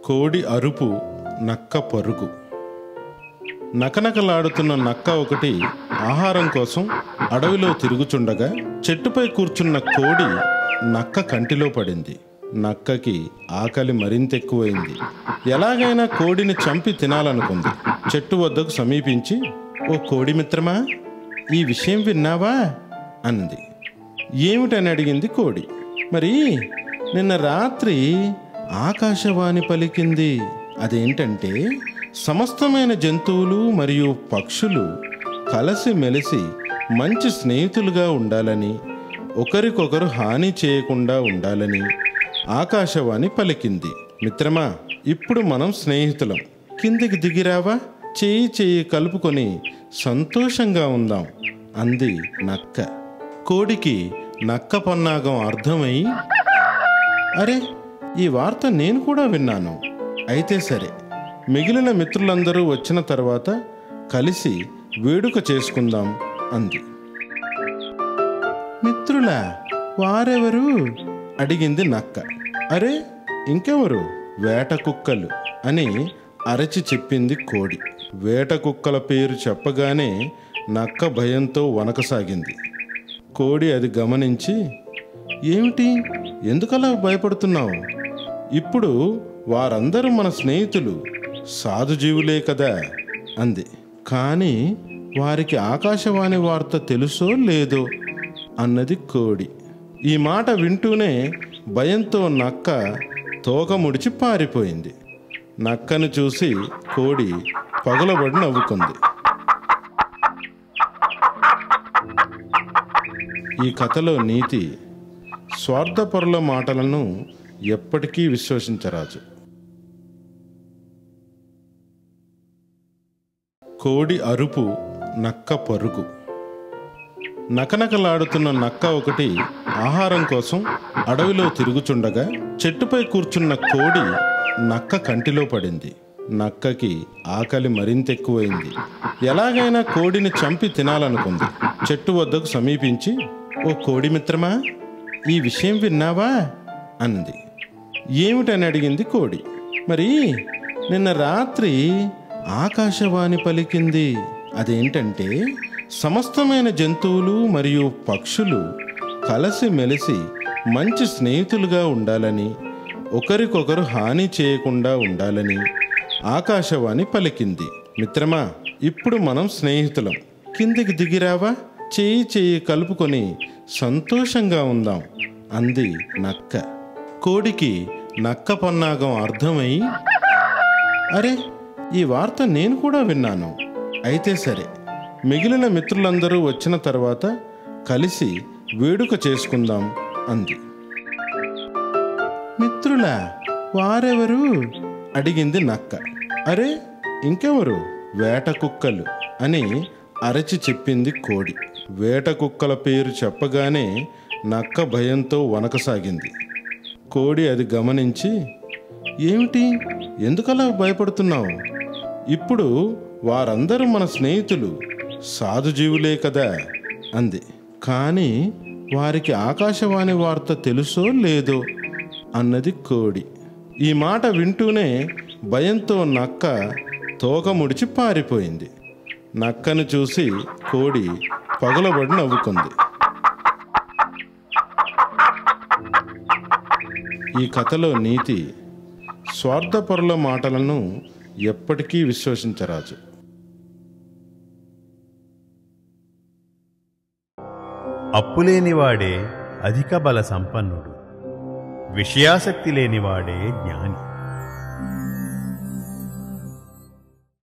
కోడి అరుపు, నక్క పరుగు. నకనకలాడుతున్న నక్క ఒకటి ఆహారం కోసం అడవిలో తిరుగుచుండగా చెట్టుపై కూర్చున్న కోడి నక్క కంటిలో పడింది. నక్కకి ఆకలి మరింత ఎక్కువైంది. ఎలాగైనా కోడిని చంపి తినాలనుకుంది. చెట్టు వద్దకు సమీపించి, "ఓ కోడి మిత్రమా, ఈ విషయం విన్నావా?" అంది. "ఏమిటని?" అడిగింది కోడి. "మరి నిన్న రాత్రి ఆకాశవాణి పలికింది. అదేంటంటే సమస్తమైన జంతువులు మరియు పక్షులు కలిసి మెలిసి మంచి స్నేహితులుగా ఉండాలని, ఒకరికొకరు హాని చేయకుండా ఉండాలని ఆకాశవాణి పలికింది. మిత్రమా, ఇప్పుడు మనం స్నేహితులం. కిందికి దిగిరావా? చేయి కలుపుకొని సంతోషంగా ఉందాం" అంది నక్క. కోడికి నక్క పన్నాగం అర్థమై, "అరే, ఈ వార్త నేను కూడా విన్నాను. అయితే సరే, మిగిలిన మిత్రులందరూ వచ్చిన తర్వాత కలిసి వేడుక చేసుకుందాం" అంది. "మిత్రులా? వారెవరు?" అడిగింది నక్క. "అరే, ఇంకెవరు? వేట కుక్కలు" అని అరచి చెప్పింది కోడి. వేట కుక్కల పేరు చెప్పగానే నక్క భయంతో వణకసాగింది. కోడి అది గమనించి, "ఏమిటి? ఎందుకలా భయపడుతున్నావు? ఇప్పుడు వారందరూ మన స్నేహితులు, సాధుజీవులే కదా" అంది. "కానీ వారికి ఆకాశవాణి వార్త తెలుసో లేదో" అన్నది కోడి. ఈ మాట వింటూనే భయంతో నక్క తోక ముడిచి పారిపోయింది. నక్కను చూసి కోడి పగలబడి నవ్వుకుంది. ఈ కథలో నీతి: స్వార్థపరుల మాటలను ఎప్పటికీ విశ్వసించరాదు. కోడి అరుపు, నక్క పరుగు. నకనకలాడుతున్న నక్క ఒకటి ఆహారం కోసం అడవిలో తిరుగుచుండగా చెట్టుపై కూర్చున్న కోడి నక్క కంటిలో పడింది. నక్కకి ఆకలి మరింత ఎక్కువైంది. ఎలాగైనా కోడిని చంపి తినాలనుకుంది. చెట్టు వద్దకు సమీపించి, "ఓ కోడి మిత్రమా, ఈ విషయం విన్నావా?" అంది. "ఏమిటని?" అడిగింది కోడి. "మరి నిన్న రాత్రి ఆకాశవాణి పలికింది. అదేంటంటే సమస్తమైన జంతువులు మరియు పక్షులు కలిసి మెలిసి మంచి స్నేహితులుగా ఉండాలని, ఒకరికొకరు హాని చేయకుండా ఉండాలని ఆకాశవాణి పలికింది. మిత్రమా, ఇప్పుడు మనం స్నేహితులం. కిందికి దిగిరావా? చేయి కలుపుకొని సంతోషంగా ఉందాం" అంది నక్క. కోడికి నక్క పన్నాగం అర్థమై, "అరే, ఈ వార్త నేను కూడా విన్నాను. అయితే సరే, మిగిలిన మిత్రులందరూ వచ్చిన తర్వాత కలిసి వేడుక చేసుకుందాం" అంది. "మిత్రులా? వారెవరు?" అడిగింది నక్క. "అరే, ఇంకెవరు? వేట కుక్కలు" అని అరచి చెప్పింది కోడి. వేట కుక్కల పేరు చెప్పగానే నక్క భయంతో వణకసాగింది. కోడి అది గమనించి, "ఏమిటి? ఎందుకలా భయపడుతున్నావు? ఇప్పుడు వారందరూ మన స్నేహితులు, సాధుజీవులే కదా" అంది. "కానీ వారికి ఆకాశవాణి వార్త తెలుసో లేదో" అన్నది కోడి. ఈ మాట వింటూనే భయంతో నక్క తోక ముడిచి పారిపోయింది. నక్కను చూసి కోడి పగలబడి నవ్వుకుంది. ఈ కథలో నీతి: స్వార్థపరుల మాటలను ఎప్పటికీ విశ్వసించరాదు. అప్పులేనివాడే అధిక బల సంపన్నుడు, విషయాసక్తి లేనివాడే జ్ఞాని.